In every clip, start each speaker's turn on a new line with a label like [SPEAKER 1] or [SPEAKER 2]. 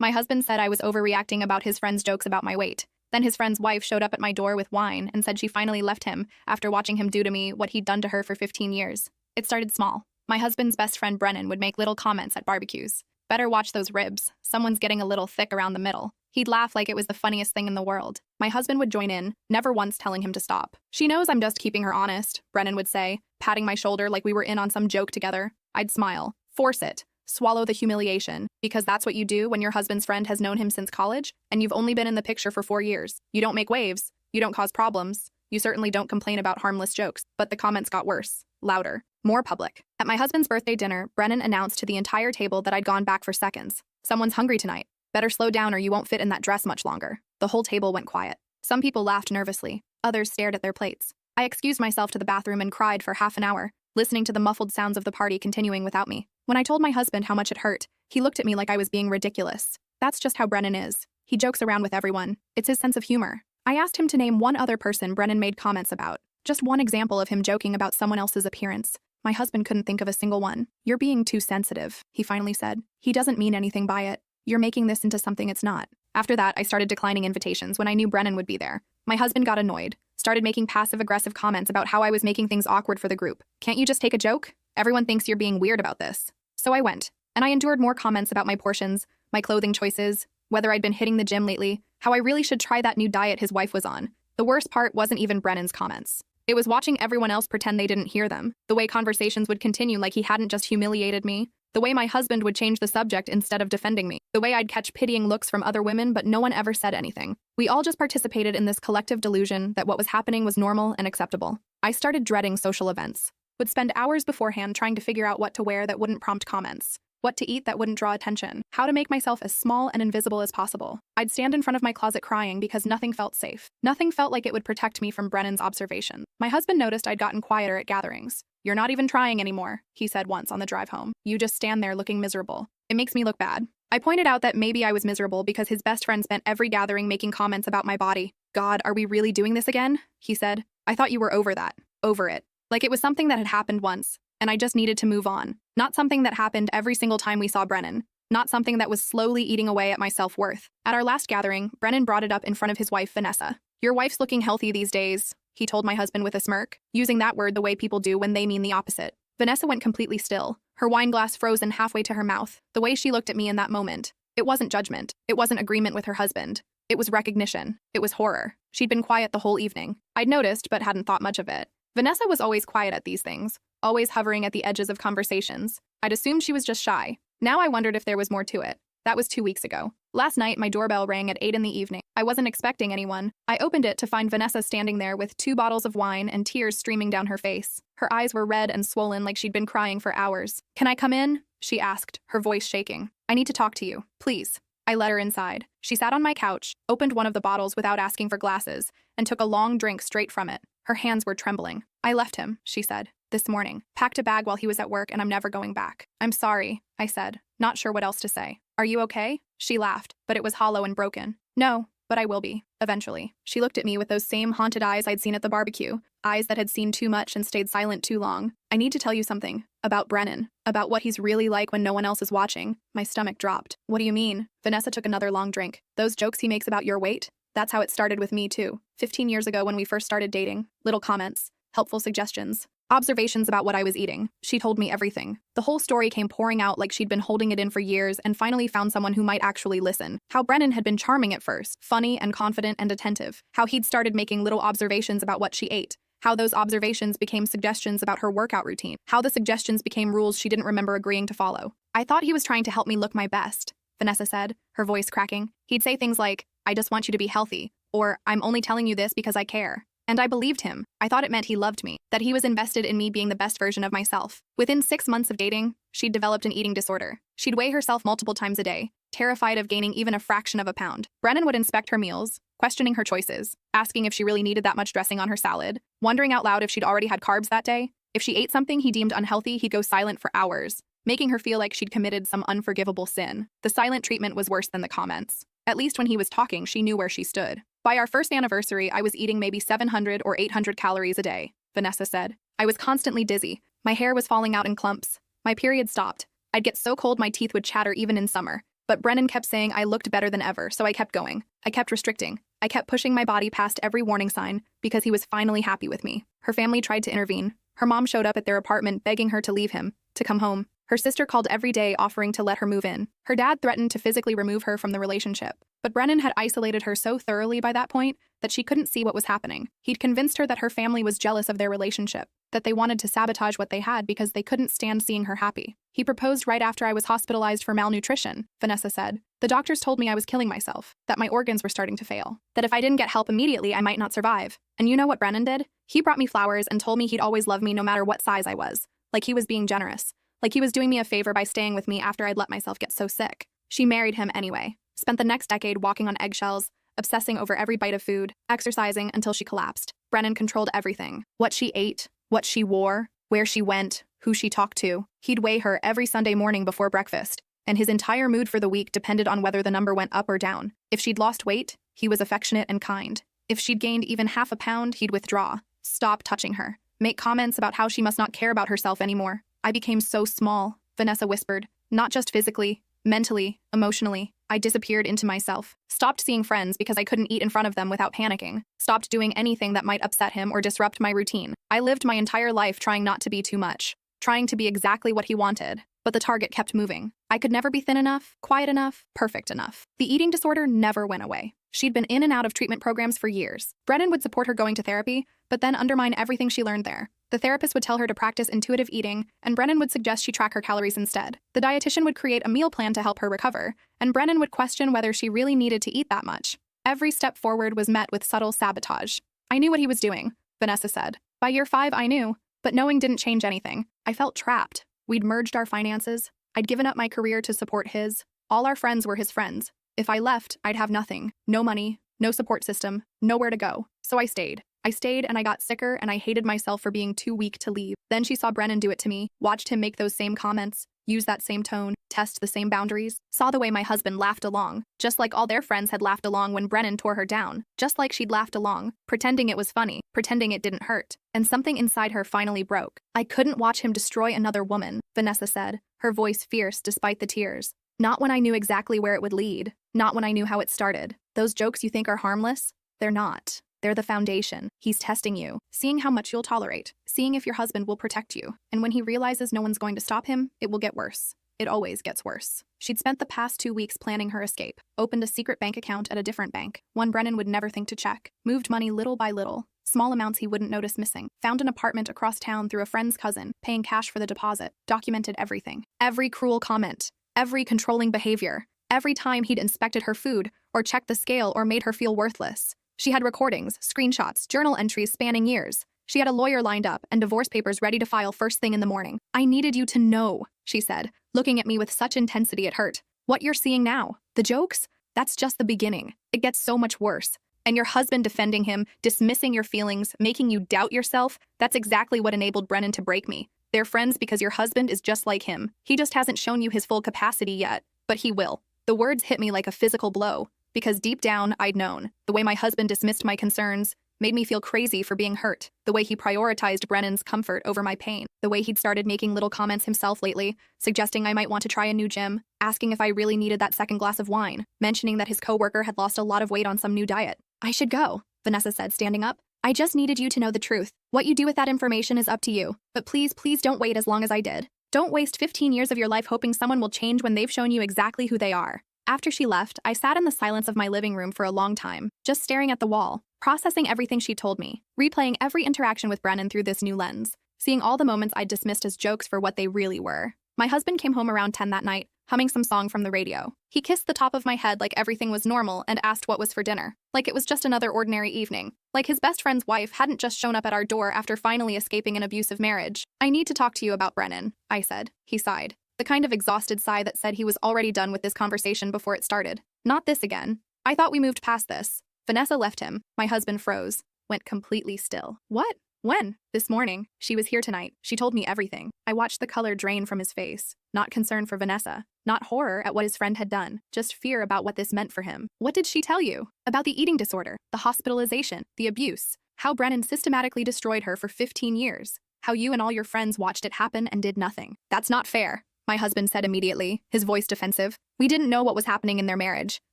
[SPEAKER 1] My husband said I was overreacting about his friend's jokes about my weight. Then his friend's wife showed up at my door with wine and said she finally left him after watching him do to me what he'd done to her for 15 years. It started small. My husband's best friend Brennan would make little comments at barbecues. Better watch those ribs. Someone's getting a little thick around the middle. He'd laugh like it was the funniest thing in the world. My husband would join in, never once telling him to stop. She knows I'm just keeping her honest, Brennan would say, patting my shoulder like we were in on some joke together. I'd smile. Force it. Swallow the humiliation, because that's what you do when your husband's friend has known him since college, and you've only been in the picture for 4 years. You don't make waves. You don't cause problems. You certainly don't complain about harmless jokes. But the comments got worse, louder, more public. At my husband's birthday dinner, Brennan announced to the entire table that I'd gone back for seconds. Someone's hungry tonight. Better slow down or you won't fit in that dress much longer. The whole table went quiet. Some people laughed nervously. Others stared at their plates. I excused myself to the bathroom and cried for half an hour, listening to the muffled sounds of the party continuing without me. When I told my husband how much it hurt, he looked at me like I was being ridiculous. That's just how Brennan is. He jokes around with everyone. It's his sense of humor. I asked him to name one other person Brennan made comments about. Just one example of him joking about someone else's appearance. My husband couldn't think of a single one. You're being too sensitive, he finally said. He doesn't mean anything by it. You're making this into something it's not. After that, I started declining invitations when I knew Brennan would be there. My husband got annoyed, started making passive-aggressive comments about how I was making things awkward for the group. Can't you just take a joke? Everyone thinks you're being weird about this. So I went, and I endured more comments about my portions, my clothing choices, whether I'd been hitting the gym lately, how I really should try that new diet his wife was on. The worst part wasn't even Brennan's comments. It was watching everyone else pretend they didn't hear them, the way conversations would continue like he hadn't just humiliated me, the way my husband would change the subject instead of defending me, the way I'd catch pitying looks from other women but no one ever said anything. We all just participated in this collective delusion that what was happening was normal and acceptable. I started dreading social events. Would spend hours beforehand trying to figure out what to wear that wouldn't prompt comments, what to eat that wouldn't draw attention, how to make myself as small and invisible as possible. I'd stand in front of my closet crying because nothing felt safe. Nothing felt like it would protect me from Brennan's observation. My husband noticed I'd gotten quieter at gatherings. You're not even trying anymore, he said once on the drive home. You just stand there looking miserable. It makes me look bad. I pointed out that maybe I was miserable because his best friend spent every gathering making comments about my body. God, are we really doing this again? He said. I thought you were over that. Over it. Like it was something that had happened once, and I just needed to move on. Not something that happened every single time we saw Brennan. Not something that was slowly eating away at my self-worth. At our last gathering, Brennan brought it up in front of his wife, Vanessa. Your wife's looking healthy these days, he told my husband with a smirk, using that word the way people do when they mean the opposite. Vanessa went completely still, her wine glass frozen halfway to her mouth. The way she looked at me in that moment, it wasn't judgment. It wasn't agreement with her husband. It was recognition. It was horror. She'd been quiet the whole evening. I'd noticed, but hadn't thought much of it. Vanessa was always quiet at these things, always hovering at the edges of conversations. I'd assumed she was just shy. Now I wondered if there was more to it. That was 2 weeks ago. Last night, my doorbell rang at 8 in the evening. I wasn't expecting anyone. I opened it to find Vanessa standing there with 2 bottles of wine and tears streaming down her face. Her eyes were red and swollen like she'd been crying for hours. Can I come in? She asked, her voice shaking. I need to talk to you, please. I let her inside. She sat on my couch, opened one of the bottles without asking for glasses, and took a long drink straight from it. Her hands were trembling. I left him, she said, this morning. Packed a bag while he was at work and I'm never going back. I'm sorry, I said, not sure what else to say. Are you okay? She laughed, but it was hollow and broken. No, but I will be, eventually. She looked at me with those same haunted eyes I'd seen at the barbecue, eyes that had seen too much and stayed silent too long. I need to tell you something. About Brennan. About what he's really like when no one else is watching. My stomach dropped. What do you mean? Vanessa took another long drink. Those jokes he makes about your weight? That's how it started with me too. 15 years ago when we first started dating. Little comments. Helpful suggestions. Observations about what I was eating. She told me everything. The whole story came pouring out like she'd been holding it in for years and finally found someone who might actually listen. How Brennan had been charming at first, funny and confident and attentive. How he'd started making little observations about what she ate. How those observations became suggestions about her workout routine. How the suggestions became rules she didn't remember agreeing to follow. I thought he was trying to help me look my best, Vanessa said, her voice cracking. He'd say things like, I just want you to be healthy, or I'm only telling you this because I care. And I believed him. I thought it meant he loved me, that he was invested in me being the best version of myself. Within 6 months of dating, she'd developed an eating disorder. She'd weigh herself multiple times a day, terrified of gaining even a fraction of a pound. Brennan would inspect her meals, questioning her choices, asking if she really needed that much dressing on her salad, wondering out loud if she'd already had carbs that day. If she ate something he deemed unhealthy, he'd go silent for hours, making her feel like she'd committed some unforgivable sin. The silent treatment was worse than the comments. At least when he was talking, she knew where she stood. By our first anniversary, I was eating maybe 700 or 800 calories a day, Vanessa said. I was constantly dizzy. My hair was falling out in clumps. My period stopped. I'd get so cold my teeth would chatter even in summer. But Brennan kept saying I looked better than ever, so I kept going. I kept restricting. I kept pushing my body past every warning sign because he was finally happy with me. Her family tried to intervene. Her mom showed up at their apartment begging her to leave him, to come home. Her sister called every day offering to let her move in. Her dad threatened to physically remove her from the relationship. But Brennan had isolated her so thoroughly by that point that she couldn't see what was happening. He'd convinced her that her family was jealous of their relationship, that they wanted to sabotage what they had because they couldn't stand seeing her happy. He proposed right after I was hospitalized for malnutrition, Vanessa said. The doctors told me I was killing myself, that my organs were starting to fail, that if I didn't get help immediately, I might not survive. And you know what Brennan did? He brought me flowers and told me he'd always love me no matter what size I was, like he was being generous. Like he was doing me a favor by staying with me after I'd let myself get so sick. She married him anyway, spent the next decade walking on eggshells, obsessing over every bite of food, exercising until she collapsed. Brennan controlled everything. What she ate, what she wore, where she went, who she talked to. He'd weigh her every Sunday morning before breakfast, and his entire mood for the week depended on whether the number went up or down. If she'd lost weight, he was affectionate and kind. If she'd gained even half a pound, he'd withdraw, stop touching her, make comments about how she must not care about herself anymore. I became so small, Vanessa whispered, not just physically, mentally, emotionally. I disappeared into myself, stopped seeing friends because I couldn't eat in front of them without panicking, stopped doing anything that might upset him or disrupt my routine. I lived my entire life trying not to be too much, trying to be exactly what he wanted, but the target kept moving. I could never be thin enough, quiet enough, perfect enough. The eating disorder never went away. She'd been in and out of treatment programs for years. Brennan would support her going to therapy, but then undermine everything she learned there. The therapist would tell her to practice intuitive eating, and Brennan would suggest she track her calories instead. The dietitian would create a meal plan to help her recover, and Brennan would question whether she really needed to eat that much. Every step forward was met with subtle sabotage. I knew what he was doing, Vanessa said. By year 5, I knew, but knowing didn't change anything. I felt trapped. We'd merged our finances. I'd given up my career to support his. All our friends were his friends. If I left, I'd have nothing. No money, no support system, nowhere to go. So I stayed. And I got sicker, and I hated myself for being too weak to leave. Then she saw Brennan do it to me, watched him make those same comments, use that same tone, test the same boundaries, saw the way my husband laughed along, just like all their friends had laughed along when Brennan tore her down, just like she'd laughed along, pretending it was funny, pretending it didn't hurt. And something inside her finally broke. I couldn't watch him destroy another woman, Vanessa said, her voice fierce despite the tears. Not when I knew exactly where it would lead, not when I knew how it started. Those jokes you think are harmless? They're not. They're the foundation. He's testing you, seeing how much you'll tolerate, seeing if your husband will protect you. And when he realizes no one's going to stop him, it will get worse. It always gets worse. She'd spent the past 2 weeks planning her escape, opened a secret bank account at a different bank, one Brennan would never think to check, moved money little by little, small amounts he wouldn't notice missing, found an apartment across town through a friend's cousin, paying cash for the deposit, documented everything. Every cruel comment, every controlling behavior, every time he'd inspected her food, or checked the scale or made her feel worthless. She had recordings, screenshots, journal entries spanning years. She had a lawyer lined up and divorce papers ready to file first thing in the morning. I needed you to know, she said, looking at me with such intensity it hurt. What you're seeing now, the jokes, that's just the beginning. It gets so much worse. And your husband defending him, dismissing your feelings, making you doubt yourself, that's exactly what enabled Brennan to break me. They're friends because your husband is just like him. He just hasn't shown you his full capacity yet, but he will. The words hit me like a physical blow. Because deep down, I'd known. The way my husband dismissed my concerns made me feel crazy for being hurt. The way he prioritized Brennan's comfort over my pain. The way he'd started making little comments himself lately, suggesting I might want to try a new gym, asking if I really needed that second glass of wine, mentioning that his coworker had lost a lot of weight on some new diet. I should go, Vanessa said, standing up. I just needed you to know the truth. What you do with that information is up to you. But please, please don't wait as long as I did. Don't waste 15 years of your life hoping someone will change when they've shown you exactly who they are. After she left, I sat in the silence of my living room for a long time, just staring at the wall, processing everything she told me, replaying every interaction with Brennan through this new lens, seeing all the moments I'd dismissed as jokes for what they really were. My husband came home around 10 that night, humming some song from the radio. He kissed the top of my head like everything was normal and asked what was for dinner, like it was just another ordinary evening, like his best friend's wife hadn't just shown up at our door after finally escaping an abusive marriage. I need to talk to you about Brennan, I said. He sighed. The kind of exhausted sigh that said he was already done with this conversation before it started. Not this again. I thought we moved past this. Vanessa left him. My husband froze, went completely still. What? When? This morning. She was here tonight. She told me everything. I watched the color drain from his face. Not concern for Vanessa. Not horror at what his friend had done. Just fear about what this meant for him. What did she tell you? About the eating disorder, the hospitalization, the abuse. How Brennan systematically destroyed her for 15 years. How you and all your friends watched it happen and did nothing. That's not fair. my husband said immediately, his voice defensive. We didn't know what was happening in their marriage.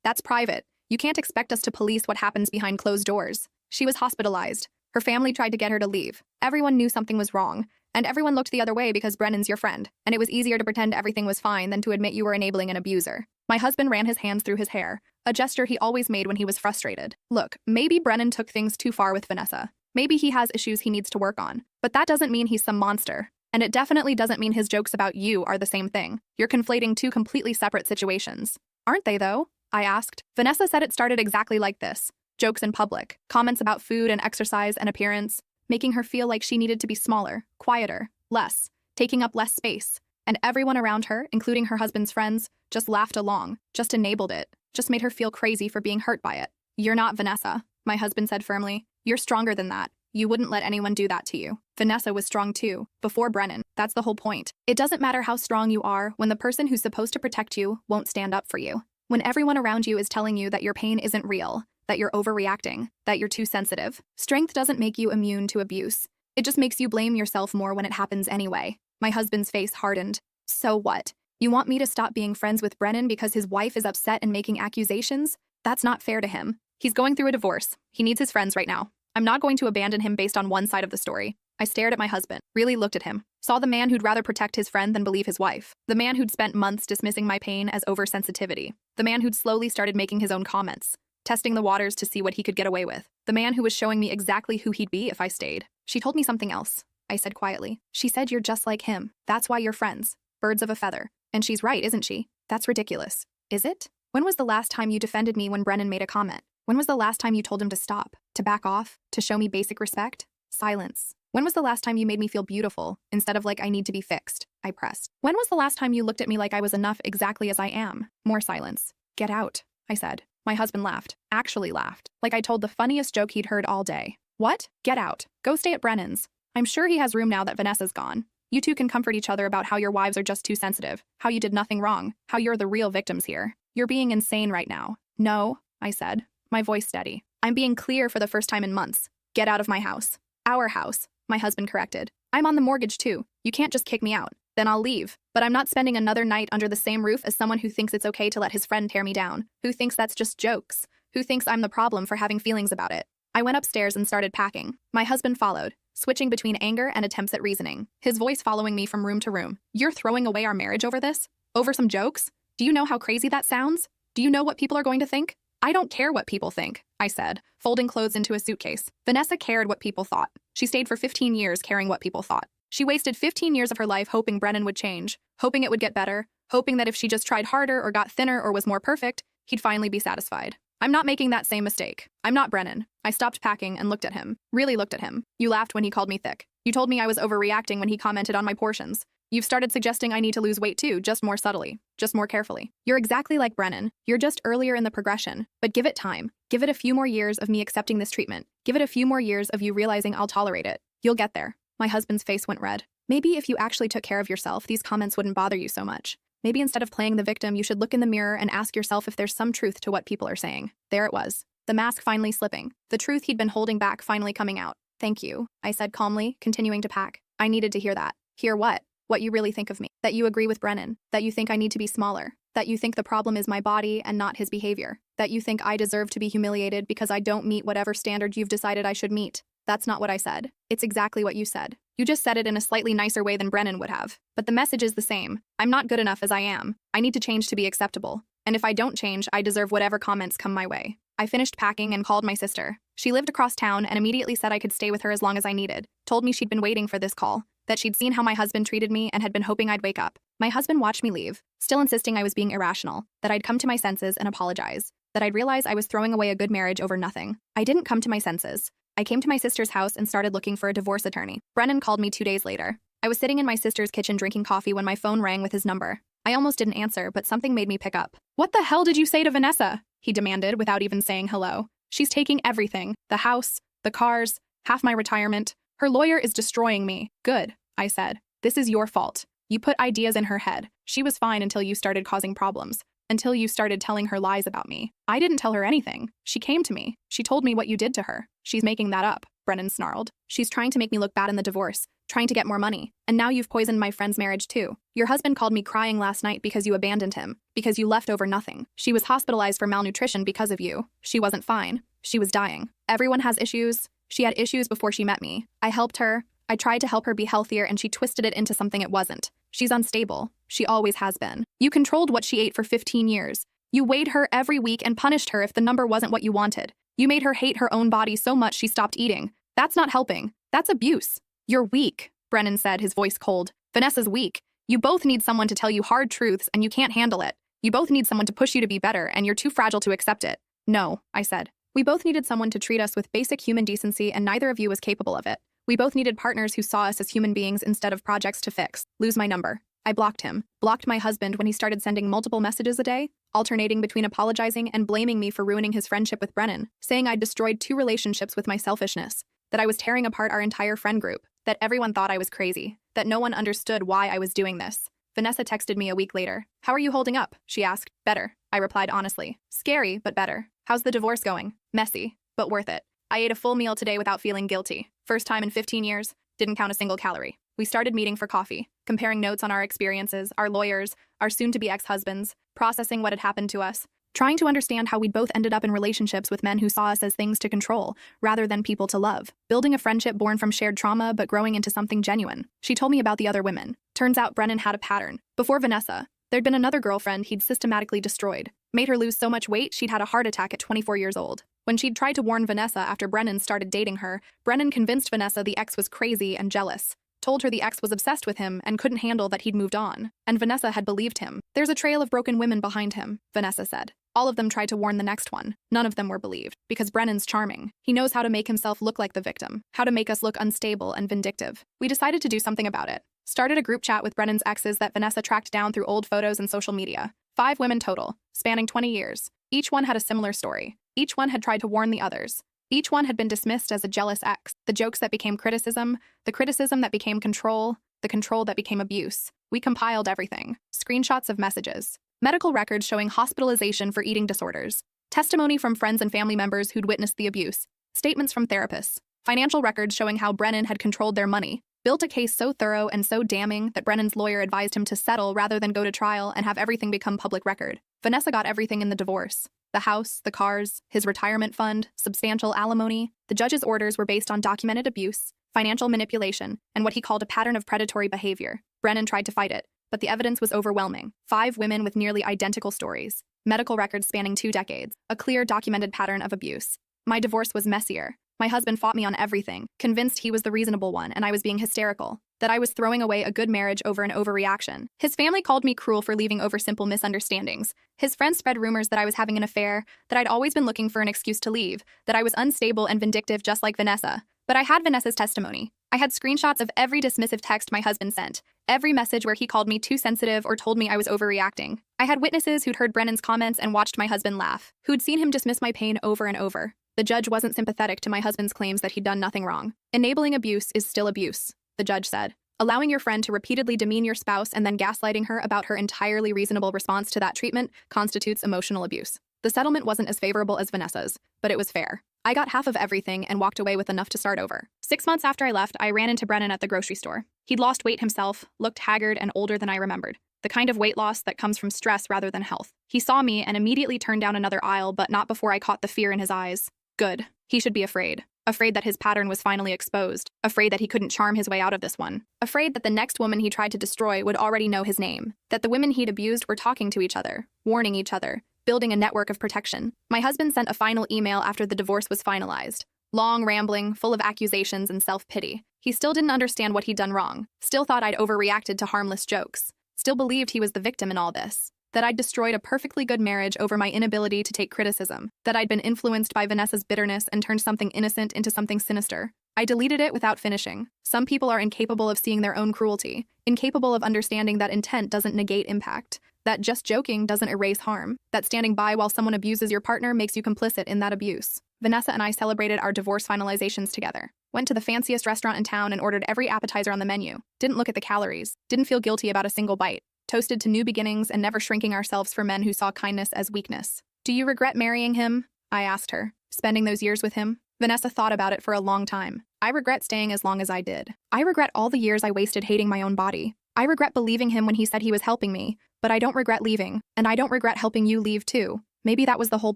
[SPEAKER 1] That's private. You can't expect us to police what happens behind closed doors. She was hospitalized. Her family tried to get her to leave. Everyone knew something was wrong, and everyone looked the other way because Brennan's your friend, and it was easier to pretend everything was fine than to admit you were enabling an abuser. My husband ran his hands through his hair, a gesture he always made when he was frustrated. Look, maybe Brennan took things too far with Vanessa. Maybe he has issues he needs to work on, but that doesn't mean he's some monster. And it definitely doesn't mean his jokes about you are the same thing. You're conflating two completely separate situations. Aren't they, though? I asked. Vanessa said it started exactly like this. Jokes in public, comments about food and exercise and appearance, making her feel like she needed to be smaller, quieter, less, taking up less space. And everyone around her, including her husband's friends, just laughed along, just enabled it, just made her feel crazy for being hurt by it. You're not Vanessa, my husband said firmly. You're stronger than that. You wouldn't let anyone do that to you. Vanessa was strong too, before Brennan. That's the whole point. It doesn't matter how strong you are when the person who's supposed to protect you won't stand up for you. When everyone around you is telling you that your pain isn't real, that you're overreacting, that you're too sensitive. Strength doesn't make you immune to abuse. It just makes you blame yourself more when it happens anyway. My husband's face hardened. So what? You want me to stop being friends with Brennan because his wife is upset and making accusations? That's not fair to him. He's going through a divorce. He needs his friends right now. I'm not going to abandon him based on one side of the story. I stared at my husband, really looked at him, saw the man who'd rather protect his friend than believe his wife, the man who'd spent months dismissing my pain as oversensitivity, the man who'd slowly started making his own comments, testing the waters to see what he could get away with, the man who was showing me exactly who he'd be if I stayed. She told me something else, I said quietly. She said you're just like him. That's why you're friends. Birds of a feather. And she's right, isn't she? That's ridiculous. Is it? When was the last time you defended me when Brennan made a comment? When was the last time you told him to stop, to back off, to show me basic respect? Silence. When was the last time you made me feel beautiful instead of like I need to be fixed? I pressed. When was the last time you looked at me like I was enough exactly as I am? More silence. Get out, I said. My husband laughed, actually laughed, like I told the funniest joke he'd heard all day. What? Get out. Go stay at Brennan's. I'm sure he has room now that Vanessa's gone. You two can comfort each other about how your wives are just too sensitive, how you did nothing wrong, how you're the real victims here. You're being insane right now. No, I said, my voice steady. I'm being clear for the first time in months. Get out of my house. Our house, my husband corrected. I'm on the mortgage too. You can't just kick me out. Then I'll leave. But I'm not spending another night under the same roof as someone who thinks it's okay to let his friend tear me down, who thinks that's just jokes, who thinks I'm the problem for having feelings about it. I went upstairs and started packing. My husband followed, switching between anger and attempts at reasoning, his voice following me from room to room. You're throwing away our marriage over this? Over some jokes? Do you know how crazy that sounds? Do you know what people are going to think? I don't care what people think, I said, folding clothes into a suitcase. Vanessa cared what people thought. She stayed for 15 years caring what people thought. She wasted 15 years of her life hoping Brennan would change, hoping it would get better, hoping that if she just tried harder or got thinner or was more perfect, he'd finally be satisfied. I'm not making that same mistake. I'm not Brennan. I stopped packing and looked at him, really looked at him. You laughed when he called me thick. You told me I was overreacting when he commented on my portions. You've started suggesting I need to lose weight too, just more subtly, just more carefully. You're exactly like Brennan. You're just earlier in the progression, but give it time. Give it a few more years of me accepting this treatment. Give it a few more years of you realizing I'll tolerate it. You'll get there. My husband's face went red. Maybe if you actually took care of yourself, these comments wouldn't bother you so much. Maybe instead of playing the victim, you should look in the mirror and ask yourself if there's some truth to what people are saying. There it was. The mask finally slipping. The truth he'd been holding back finally coming out. Thank you, I said calmly, continuing to pack. I needed to hear that. Hear what? What you really think of me, that you agree with Brennan, that you think I need to be smaller, that you think the problem is my body and not his behavior, that you think I deserve to be humiliated because I don't meet whatever standard you've decided I should meet. That's not what I said. It's exactly what you said. You just said it in a slightly nicer way than Brennan would have. But the message is the same. I'm not good enough as I am. I need to change to be acceptable. And if I don't change, I deserve whatever comments come my way. I finished packing and called my sister. She lived across town and immediately said I could stay with her as long as I needed. Told me she'd been waiting for this call, that she'd seen how my husband treated me and had been hoping I'd wake up. My husband watched me leave, still insisting I was being irrational, that I'd come to my senses and apologize, that I'd realize I was throwing away a good marriage over nothing. I didn't come to my senses. I came to my sister's house and started looking for a divorce attorney. Brennan called me 2 days later. I was sitting in my sister's kitchen drinking coffee when my phone rang with his number. I almost didn't answer, but something made me pick up. What the hell did you say to Vanessa? He demanded without even saying hello. She's taking everything. The house, the cars, half my retirement. Her lawyer is destroying me. Good, I said. This is your fault. You put ideas in her head. She was fine until you started causing problems. Until you started telling her lies about me. I didn't tell her anything. She came to me. She told me what you did to her. She's making that up, Brennan snarled. She's trying to make me look bad in the divorce, trying to get more money. And now you've poisoned my friend's marriage too. Your husband called me crying last night because you abandoned him, because you left over nothing. She was hospitalized for malnutrition because of you. She wasn't fine. She was dying. Everyone has issues. She had issues before she met me. I helped her. I tried to help her be healthier and she twisted it into something it wasn't. She's unstable. She always has been. You controlled what she ate for 15 years. You weighed her every week and punished her if the number wasn't what you wanted. You made her hate her own body so much she stopped eating. That's not helping. That's abuse. You're weak, Brennan said, his voice cold. Vanessa's weak. You both need someone to tell you hard truths and you can't handle it. You both need someone to push you to be better and you're too fragile to accept it. No, I said. We both needed someone to treat us with basic human decency and neither of you was capable of it. We both needed partners who saw us as human beings instead of projects to fix. Lose my number. I blocked him. Blocked my husband when he started sending multiple messages a day, alternating between apologizing and blaming me for ruining his friendship with Brennan, saying I'd destroyed 2 relationships with my selfishness, that I was tearing apart our entire friend group, that everyone thought I was crazy, that no one understood why I was doing this. Vanessa texted me a week later. How are you holding up? She asked. Better, I replied honestly. Scary, but better. How's the divorce going? Messy, but worth it. I ate a full meal today without feeling guilty. First time in 15 years, didn't count a single calorie. We started meeting for coffee, comparing notes on our experiences, our lawyers, our soon-to-be ex-husbands, processing what had happened to us, trying to understand how we'd both ended up in relationships with men who saw us as things to control, rather than people to love, building a friendship born from shared trauma but growing into something genuine. She told me about the other women. Turns out Brennan had a pattern. Before Vanessa, there'd been another girlfriend he'd systematically destroyed, made her lose so much weight she'd had a heart attack at 24 years old. When she'd tried to warn Vanessa after Brennan started dating her, Brennan convinced Vanessa the ex was crazy and jealous, told her the ex was obsessed with him and couldn't handle that he'd moved on, and Vanessa had believed him. There's a trail of broken women behind him, Vanessa said. All of them tried to warn the next one. None of them were believed, because Brennan's charming. He knows how to make himself look like the victim, how to make us look unstable and vindictive. We decided to do something about it. Started a group chat with Brennan's exes that Vanessa tracked down through old photos and social media. 5 women total, spanning 20 years. Each one had a similar story. Each one had tried to warn the others. Each one had been dismissed as a jealous ex. The jokes that became criticism, the criticism that became control, the control that became abuse. We compiled everything. Screenshots of messages. Medical records showing hospitalization for eating disorders. Testimony from friends and family members who'd witnessed the abuse. Statements from therapists. Financial records showing how Brennan had controlled their money. Built a case so thorough and so damning that Brennan's lawyer advised him to settle rather than go to trial and have everything become public record. Vanessa got everything in the divorce. The house, the cars, his retirement fund, substantial alimony. The judge's orders were based on documented abuse, financial manipulation, and what he called a pattern of predatory behavior. Brennan tried to fight it, but the evidence was overwhelming. 5 women with nearly identical stories. Medical records spanning 2 decades. A clear, documented pattern of abuse. My divorce was messier. My husband fought me on everything, convinced he was the reasonable one and I was being hysterical, that I was throwing away a good marriage over an overreaction. His family called me cruel for leaving over simple misunderstandings. His friends spread rumors that I was having an affair, that I'd always been looking for an excuse to leave, that I was unstable and vindictive just like Vanessa. But I had Vanessa's testimony. I had screenshots of every dismissive text my husband sent, every message where he called me too sensitive or told me I was overreacting. I had witnesses who'd heard Brennan's comments and watched my husband laugh, who'd seen him dismiss my pain over and over. The judge wasn't sympathetic to my husband's claims that he'd done nothing wrong. Enabling abuse is still abuse, the judge said. Allowing your friend to repeatedly demean your spouse and then gaslighting her about her entirely reasonable response to that treatment constitutes emotional abuse. The settlement wasn't as favorable as Vanessa's, but it was fair. I got half of everything and walked away with enough to start over. 6 months after I left, I ran into Brennan at the grocery store. He'd lost weight himself, looked haggard and older than I remembered. The kind of weight loss that comes from stress rather than health. He saw me and immediately turned down another aisle, but not before I caught the fear in his eyes. Good. He should be afraid. Afraid that his pattern was finally exposed. Afraid that he couldn't charm his way out of this one. Afraid that the next woman he tried to destroy would already know his name. That the women he'd abused were talking to each other, warning each other, building a network of protection. My husband sent a final email after the divorce was finalized. Long, rambling, full of accusations and self-pity. He still didn't understand what he'd done wrong. Still thought I'd overreacted to harmless jokes. Still believed he was the victim in all this. That I'd destroyed a perfectly good marriage over my inability to take criticism. That I'd been influenced by Vanessa's bitterness and turned something innocent into something sinister. I deleted it without finishing. Some people are incapable of seeing their own cruelty, incapable of understanding that intent doesn't negate impact, that just joking doesn't erase harm, that standing by while someone abuses your partner makes you complicit in that abuse. Vanessa and I celebrated our divorce finalizations together. Went to the fanciest restaurant in town and ordered every appetizer on the menu. Didn't look at the calories. Didn't feel guilty about a single bite. Toasted to new beginnings and never shrinking ourselves for men who saw kindness as weakness. Do you regret marrying him? I asked her. Spending those years with him? Vanessa thought about it for a long time. I regret staying as long as I did. I regret all the years I wasted hating my own body. I regret believing him when he said he was helping me, but I don't regret leaving, and I don't regret helping you leave too. Maybe that was the whole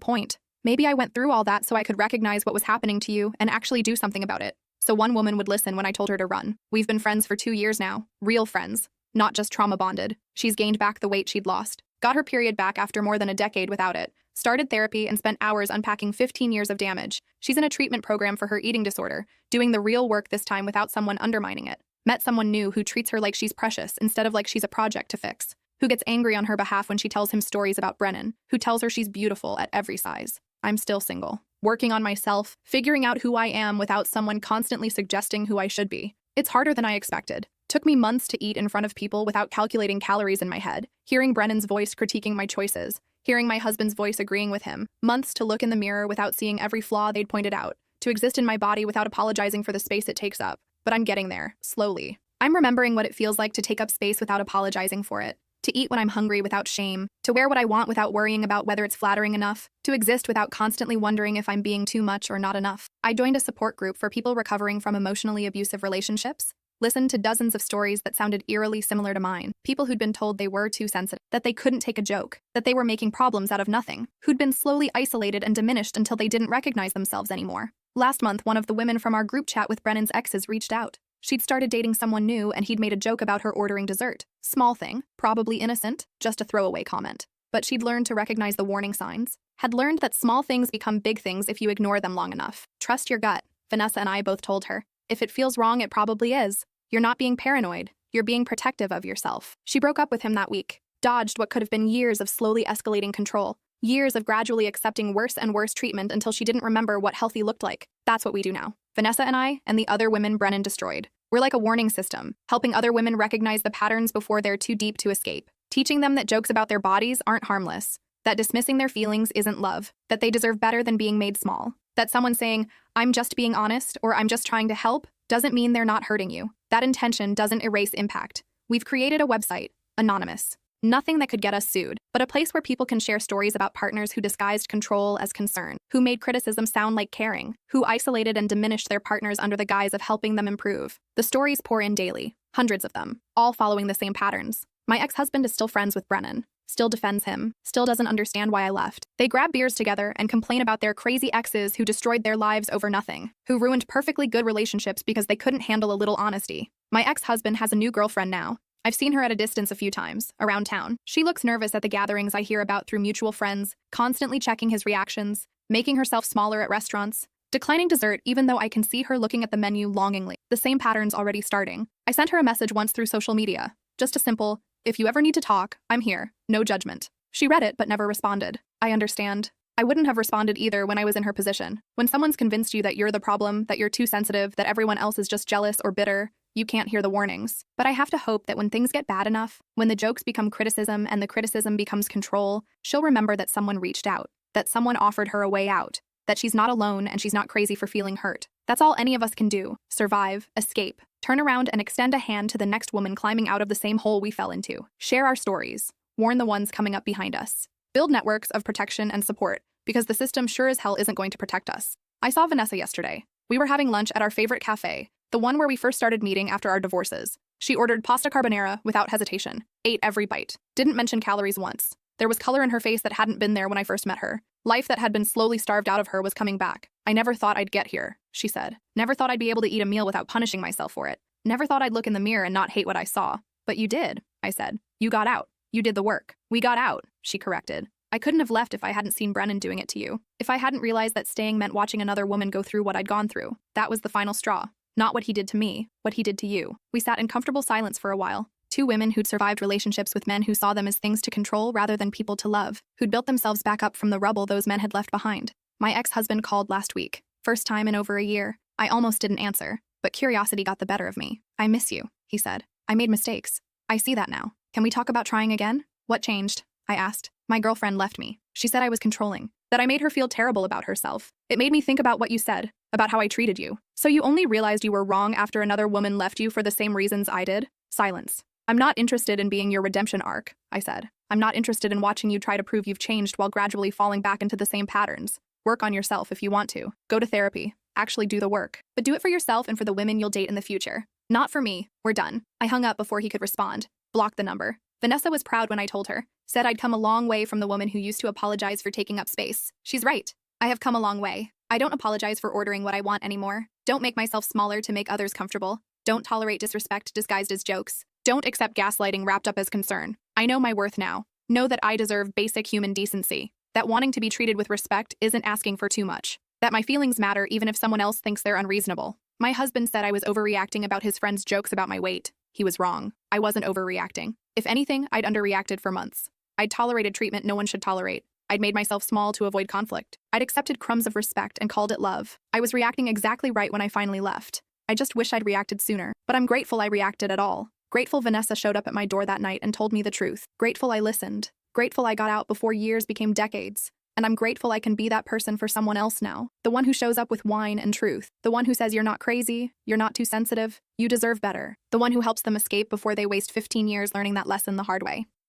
[SPEAKER 1] point. Maybe I went through all that so I could recognize what was happening to you and actually do something about it. So one woman would listen when I told her to run. We've been friends for 2 years now. Real friends. Not just trauma bonded. She's gained back the weight she'd lost. Got her period back after more than a decade without it. Started therapy and spent hours unpacking 15 years of damage. She's in a treatment program for her eating disorder, doing the real work this time without someone undermining it. Met someone new who treats her like she's precious instead of like she's a project to fix. Who gets angry on her behalf when she tells him stories about Brennan. Who tells her she's beautiful at every size. I'm still single. Working on myself, figuring out who I am without someone constantly suggesting who I should be. It's harder than I expected. Took me months to eat in front of people without calculating calories in my head. Hearing Brennan's voice critiquing my choices. Hearing my husband's voice agreeing with him. Months to look in the mirror without seeing every flaw they'd pointed out. To exist in my body without apologizing for the space it takes up. But I'm getting there, slowly. I'm remembering what it feels like to take up space without apologizing for it. To eat when I'm hungry without shame. To wear what I want without worrying about whether it's flattering enough. To exist without constantly wondering if I'm being too much or not enough. I joined a support group for people recovering from emotionally abusive relationships. Listened to dozens of stories that sounded eerily similar to mine. People who'd been told they were too sensitive, that they couldn't take a joke, that they were making problems out of nothing, who'd been slowly isolated and diminished until they didn't recognize themselves anymore. Last month, one of the women from our group chat with Brennan's exes reached out. She'd started dating someone new and he'd made a joke about her ordering dessert. Small thing, probably innocent, just a throwaway comment. But she'd learned to recognize the warning signs. Had learned that small things become big things if you ignore them long enough. Trust your gut, Vanessa and I both told her. If it feels wrong, it probably is. You're not being paranoid. You're being protective of yourself. She broke up with him that week. Dodged what could have been years of slowly escalating control. Years of gradually accepting worse and worse treatment until she didn't remember what healthy looked like. That's what we do now. Vanessa and I, and the other women Brennan destroyed. We're like a warning system, helping other women recognize the patterns before they're too deep to escape. Teaching them that jokes about their bodies aren't harmless. That dismissing their feelings isn't love. That they deserve better than being made small. That someone saying, "I'm just being honest," or "I'm just trying to help," doesn't mean they're not hurting you. That intention doesn't erase impact. We've created a website, anonymous. Nothing that could get us sued, but a place where people can share stories about partners who disguised control as concern, who made criticism sound like caring, who isolated and diminished their partners under the guise of helping them improve. The stories pour in daily, hundreds of them, all following the same patterns. My ex-husband is still friends with Brennan, still defends him, still doesn't understand why I left. They grab beers together and complain about their crazy exes who destroyed their lives over nothing, who ruined perfectly good relationships because they couldn't handle a little honesty. My ex-husband has a new girlfriend now. I've seen her at a distance a few times, around town. She looks nervous at the gatherings I hear about through mutual friends, constantly checking his reactions, making herself smaller at restaurants, declining dessert even though I can see her looking at the menu longingly. The same pattern's already starting. I sent her a message once through social media. Just a simple, "If you ever need to talk, I'm here. No judgment." She read it but never responded. I understand. I wouldn't have responded either when I was in her position. When someone's convinced you that you're the problem, that you're too sensitive, that everyone else is just jealous or bitter, you can't hear the warnings. But I have to hope that when things get bad enough, when the jokes become criticism and the criticism becomes control, she'll remember that someone reached out, that someone offered her a way out, that she's not alone and she's not crazy for feeling hurt. That's all any of us can do. Survive, escape, turn around and extend a hand to the next woman climbing out of the same hole we fell into. Share our stories. Warn the ones coming up behind us. Build networks of protection and support, because the system sure as hell isn't going to protect us. I saw Vanessa yesterday. We were having lunch at our favorite cafe, the one where we first started meeting after our divorces. She ordered pasta carbonara without hesitation, ate every bite, didn't mention calories once. There was color in her face that hadn't been there when I first met her. Life that had been slowly starved out of her was coming back. "I never thought I'd get here," she said. "Never thought I'd be able to eat a meal without punishing myself for it. Never thought I'd look in the mirror and not hate what I saw. But you did," I said. "You got out. You did the work." "We got out," she corrected. "I couldn't have left if I hadn't seen Brennan doing it to you. If I hadn't realized that staying meant watching another woman go through what I'd gone through. That was the final straw. Not what he did to me, what he did to you." We sat in comfortable silence for a while. Two women who'd survived relationships with men who saw them as things to control rather than people to love, who'd built themselves back up from the rubble those men had left behind. My ex-husband called last week. First time in over a year. I almost didn't answer, but curiosity got the better of me. "I miss you," he said. "I made mistakes. I see that now. Can we talk about trying again?" "What changed?" I asked. "My girlfriend left me. She said I was controlling, that I made her feel terrible about herself. It made me think about what you said, about how I treated you. So you only realized you were wrong after another woman left you for the same reasons I did?" Silence. "I'm not interested in being your redemption arc," I said. "I'm not interested in watching you try to prove you've changed while gradually falling back into the same patterns. Work on yourself if you want to. Go to therapy. Actually do the work. But do it for yourself and for the women you'll date in the future. Not for me. We're done. I hung up before he could respond. Blocked the number. Vanessa was proud when I told her. Said I'd come a long way from the woman who used to apologize for taking up space. She's right. I have come a long way. I don't apologize for ordering what I want anymore. Don't make myself smaller to make others comfortable. Don't tolerate disrespect disguised as jokes. Don't accept gaslighting wrapped up as concern. I know my worth now. Know that I deserve basic human decency. That wanting to be treated with respect isn't asking for too much. That my feelings matter even if someone else thinks they're unreasonable. My husband said I was overreacting about his friend's jokes about my weight. He was wrong. I wasn't overreacting. If anything, I'd underreacted for months. I'd tolerated treatment no one should tolerate. I'd made myself small to avoid conflict. I'd accepted crumbs of respect and called it love. I was reacting exactly right when I finally left. I just wish I'd reacted sooner. But I'm grateful I reacted at all. Grateful Vanessa showed up at my door that night and told me the truth. Grateful I listened. Grateful I got out before years became decades. And I'm grateful I can be that person for someone else now. The one who shows up with wine and truth. The one who says you're not crazy, you're not too sensitive, you deserve better. The one who helps them escape before they waste 15 years learning that lesson the hard way.